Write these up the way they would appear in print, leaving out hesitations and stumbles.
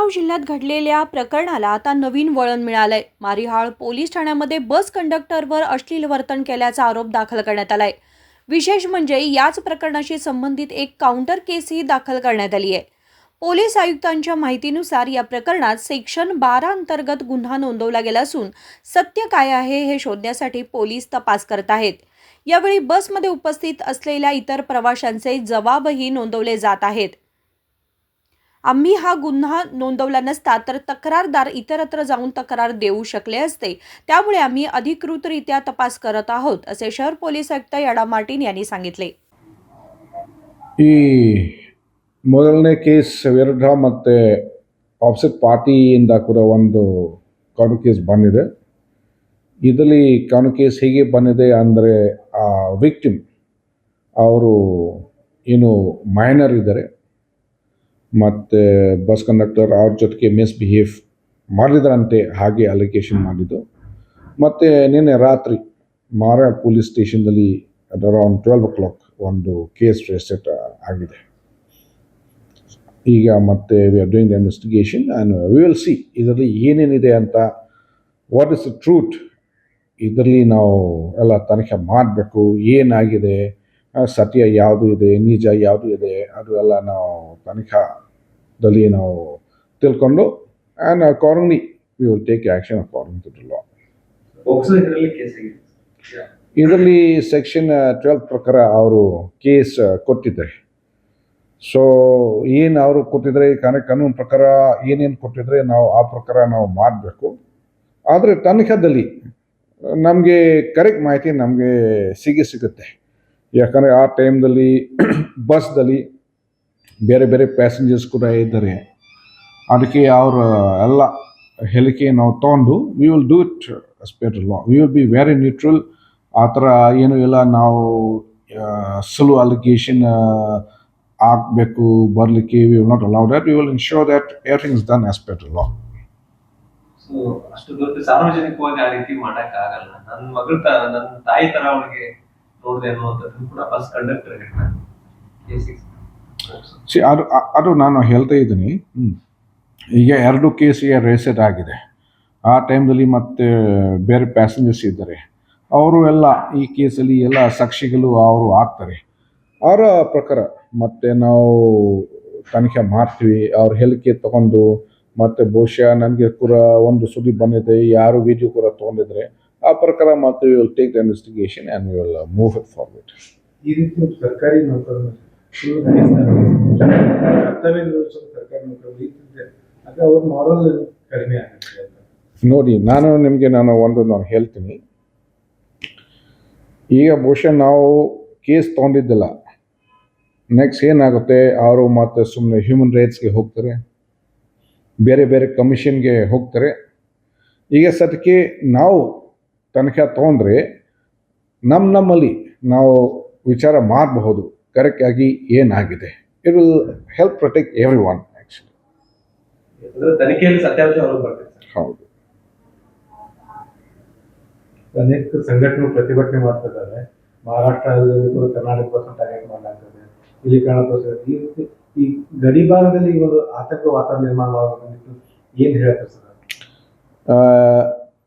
बेळगाव जिल्ह्यात घडलेल्या प्रकरणाला आता नवीन वळण मिळालंय। मारिहाळ पोलीस ठाण्यामध्ये बस कंडक्टरवर अश्लील वर्तन केल्याचा आरोप दाखल करण्यात आलाय। विशेष म्हणजे याच प्रकरणाशी संबंधित एक काउंटर केसही दाखल करण्यात आली आहे। पोलीस आयुक्तांच्या माहितीनुसार या प्रकरणात सेक्शन 12 अंतर्गत गुन्हा नोंदवला गेला असून सत्य काय आहे हे शोधण्यासाठी पोलीस तपास करत आहेत। यावेळी बसमध्ये उपस्थित असलेल्या इतर प्रवाशांचे जबाबही नोंदवले जात आहेत। आम्ही हा गुन्हा नोंदवला नसता तर तक्रारदार इतरत्र जाऊन तक्रार देऊ शकले असते, त्यामुळे आम्ही अधिकृतरित्या तपास करत आहोत, असे शहर पोलीस आयुक्त याडा मार्टिन यांनी सांगितले। ಈ ಮೊದಲನೇ ಕೇಸ್ ವಿರುದ್ಧ ಮತ್ತು ಆಪೋಸಿಟ್ ಪಾರ್ಟಿಯಿಂದ ಕೂಡ ಒಂದು ಕಾನೂನು ಕೇಸ್ ಬಂದಿದೆ. ಇದರಲ್ಲಿ ಕಾನೂನು ಕೇಸ್ ಹೇಗೆ ಬಂದಿದೆ ಅಂದರೆ ವಿಕ್ಟಿಮ್ ಅವರು ಏನು ಮೈನರ್ ಇದ್ದಾರೆ ಮತ್ತು ಬಸ್ ಕಂಡಕ್ಟರ್ ಅವ್ರ ಜೊತೆಗೆ ಮಿಸ್ಬಿಹೇವ್ ಮಾಡಿದ್ರಂತೆ, ಹಾಗೆ ಅಲಿಗೇಷನ್ ಮಾಡಿದ್ದು. ಮತ್ತು ನಿನ್ನೆ ರಾತ್ರಿ ಮಾರಾಳ್ ಪೊಲೀಸ್ ಸ್ಟೇಷನ್ದಲ್ಲಿ ಅರೌಂಡ್ 12 o'clock ಒಂದು ಕೇಸ್ ರಿಜಿಸ್ಟರ್ ಆಗಿದೆ. ಈಗ ಮತ್ತೆ we are doing the investigation and we will see ಇದರಲ್ಲಿ ಏನೇನಿದೆ ಅಂತ, ವಾಟ್ ಇಸ್ ದ ಟ್ರೂತ್. ಇದರಲ್ಲಿ ನಾವು ಎಲ್ಲ ತನಿಖೆ ಮಾಡಬೇಕು, ಏನಾಗಿದೆ, ಸತ್ಯ ಯಾವುದು ಇದೆ, ನಿಜ ಯಾವುದು ಇದೆ, ಅದು ಎಲ್ಲ ನಾವು ತನಿಖಾದಲ್ಲಿ ನಾವು ತಿಳ್ಕೊಂಡು and accordingly we will take action according to the law. ಇದರಲ್ಲಿ ಸೆಕ್ಷನ್ 12 ಪ್ರಕಾರ ಅವರು ಕೇಸ್ ಕೊಟ್ಟಿದ್ದಾರೆ. ಸೊ ಏನು ಅವರು ಕೊಟ್ಟಿದ್ರೆ ಕಾನೂನು ಪ್ರಕಾರ ಏನೇನು ಕೊಟ್ಟಿದ್ರೆ ನಾವು ಆ ಪ್ರಕಾರ ನಾವು ಮಾಡಬೇಕು. ಆದರೆ ತನಿಖಾದಲ್ಲಿ ನಮಗೆ ಕರೆಕ್ಟ್ ಮಾಹಿತಿ ನಮಗೆ ಸಿಗುತ್ತೆ. ಯಾಕಂದರೆ ಆ ಟೈಮ್ದಲ್ಲಿ ಬಸ್ದಲ್ಲಿ ಬೇರೆ ಬೇರೆ ಪ್ಯಾಸೆಂಜರ್ಸ್ ಕೂಡ ಇದ್ದಾರೆ. ಅದಕ್ಕೆ ಅವರು ಎಲ್ಲ ಹೇಳಿಕೆ ನಾವು ತೊಗೊಂಡು we will do it as per the law. We will be very neutral. ಆ ಥರ ಏನೂ ಇಲ್ಲ, ನಾವು ಸುಳ್ಳು ಅಲಿಗೇಷನ್ ಆಗಬೇಕು ಬರಲಿಕ್ಕೆ we will not allow that. We will ensure that everything is done as per the law. So ಅಷ್ಟು ದೊಡ್ಡ ಸಾರ್ವಜನಿಕವಾಗಿ ಆ ರೀತಿ ಮಾಡೋಕ್ಕಾಗಲ್ಲ. ನನ್ನ ಮಗಳ ನನ್ನ ತಾಯಿ ತರ ಅವಳಿಗೆ ನೋಡಿದೆ ಅನ್ನುವಂಥದ್ದು ಕೂಡ ಬಸ್ ಕಂಡಕ್ಟರ್ ಅದು ನಾನು ಹೇಳ್ತಾ ಇದ್ದೀನಿ. ಈಗ 2 ಕೇಸಿಗೆ ರಿಜಿಸ್ಟರ್ ಆಗಿದೆ. ಆ ಟೈಮ್ದಲ್ಲಿ ಮತ್ತೆ ಬೇರೆ ಪ್ಯಾಸೆಂಜರ್ಸ್ ಇದ್ದಾರೆ, ಅವರು ಎಲ್ಲ ಈ ಕೇಸಲ್ಲಿ ಎಲ್ಲ ಸಾಕ್ಷಿಗಳು ಅವರು ಆಗ್ತಾರೆ. ಅವರ ಪ್ರಕಾರ ಮತ್ತೆ ನಾವು ತನಿಖೆ ಮಾಡ್ತೀವಿ. ಅವ್ರ ಹೇಳಿಕೆ ತಗೊಂಡು ಮತ್ತು ಬಹುಶಃ ನನಗೆ ಕೂಡ ಒಂದು ಸುದ್ದಿ ಬಂದಿದೆ, ಯಾರು ವಿಡಿಯೋ ಕೂಡ ತೊಗೊಂಡಿದ್ರೆ ಆ ಪ್ರಕಾರ ಮತ್ತು V will take the investigation and we will move it forward. ಈ ರೀತಿ ಸರ್ಕಾರಿ ನೌಕರರು ಕರ್ತವ್ಯ ನಿರ್ವಹಿಸುವ ಸರ್ಕಾರಿ ನೌಕರರು ಅದು ಅವ್ರ ಮಾರಲ್ ಕಡಿಮೆ ಆಗುತ್ತೆ ಅಂತ ನೋಡಿ. ನಾನು ಹೇಳ್ತೀನಿ. ಈಗ ಬಹುಶಃ ನಾವು ಕೇಸ್ ತೊಗೊಂಡಿದ್ದಿಲ್ಲ, ನೆಕ್ಸ್ಟ್ ಏನಾಗುತ್ತೆ, ಅವರು ಮತ್ತು ಸುಮ್ಮನೆ ಹ್ಯೂಮನ್ ರೈಟ್ಸ್ಗೆ ಹೋಗ್ತಾರೆ, ಬೇರೆ ಬೇರೆ ಕಮಿಷನ್ಗೆ ಹೋಗ್ತಾರೆ. ಈಗ ಸದ್ಯಕ್ಕೆ ನಾವು ತನಿಖೆ ತೊಗೊಂಡ್ರೆ ನಮ್ಮಲ್ಲಿ ನಾವು ವಿಚಾರ ಮಾಡಬಹುದು ಕರೆಕ್ಟಾಗಿ ಏನಾಗಿದೆ. It will help protect every one actually. ತನಿಖೆಯಲ್ಲಿ ಸತ್ಯಾಂಶ ಹೌದು. ಅನೇಕ ಸಂಘಟನೆಗಳು ಪ್ರತಿಭಟನೆ ಮಾಡ್ತಿದ್ದಾರೆ. ಮಹಾರಾಷ್ಟ್ರದಲ್ಲಿ ಕೂಡ ಕರ್ನಾಟಕ ಬಸ್ ಟಾರ್ಗೆಟ್ ಮಾಡಲಾಗ್ತದೆ, ಇಲ್ಲಿ ಕಾಣಬಹುದು. ಈ ರೀತಿ ಈ ಗಡಿ ಭಾಗದಲ್ಲಿ ಒಂದು ಆತಂಕ ವಾತಾವರಣ ನಿರ್ಮಾಣ ಮಾಡಬೇಕು, ಏನು ಹೇಳ್ತಾರೆ ಸರ್?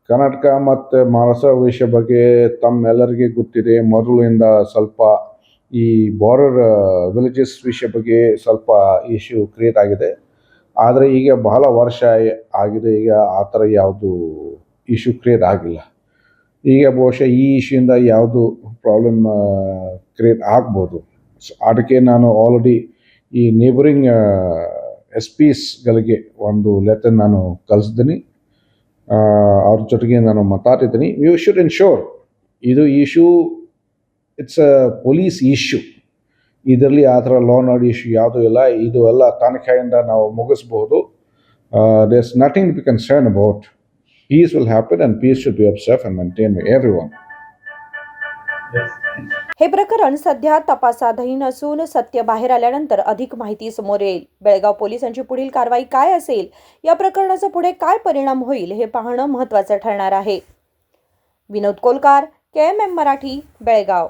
ಕರ್ನಾಟಕ ಮತ್ತು ಮಹಾರಾಷ್ಟ್ರ ವಿಷಯ ಬಗ್ಗೆ ತಮ್ಮೆಲ್ಲರಿಗೆ ಗೊತ್ತಿದೆ. ಮೊದಲಿಂದ ಸ್ವಲ್ಪ ಈ ಬಾರ್ಡರ್ ವಿಲೇಜಸ್ ವಿಷಯ ಬಗ್ಗೆ ಸ್ವಲ್ಪ ಇಶ್ಯೂ ಕ್ರಿಯೇಟ್ ಆಗಿದೆ. ಆದರೆ ಈಗ ಬಹಳ ವರ್ಷ ಆಗಿದೆ, ಈಗ ಆ ಥರ ಯಾವುದು ಇಶ್ಯೂ ಕ್ರಿಯೇಟ್ ಆಗಿಲ್ಲ. ಈಗ ಬಹುಶಃ ಈ ಇಶ್ಯೂಯಿಂದ ಯಾವುದು ಪ್ರಾಬ್ಲಮ್ ಕ್ರಿಯೇಟ್ ಆಗ್ಬೋದು. ಅದಕ್ಕೆ ನಾನು ಆಲ್ರೆಡಿ ಈ ನೇಬರಿಂಗ್ SPsಗಳಿಗೆ ಒಂದು ಲೆಟರ್ ನಾನು ಕಳಿಸಿದ್ದೀನಿ. ಅವ್ರ ಜೊತೆಗೆ ನಾನು ಮಾತಾಡಿದ್ದೀನಿ. ಯು ಶುಡ್ ಎನ್ಶೋರ್ ಇದು issue it's a police issue. ಇದರಲ್ಲಿ ಆ ಥರ ಲಾ ಆ್ಯಂಡ್ ಆರ್ಡರ್ ಇಶ್ಯೂ ಯಾವುದೂ ಇಲ್ಲ. ಇದು ಎಲ್ಲ ತನಿಖೆಯಿಂದ ನಾವು ಮುಗಿಸ್ಬೋದು. There is nothing to be concern about. Peace will happen and peace should be observed and maintained by everyone. हे प्रकरण सध्या तपासाधीन असून सत्य बाहेर आल्यानंतर अधिक माहिती समोर येईल. बेळगाव पोलिसांची पुढील कारवाई काय असेल, या प्रकरणाचा पुढे काय परिणाम होईल हे पाहणं महत्त्वाचं ठरणार आहे. विनोद कोलकार, KMM मराठी, बेळगाव.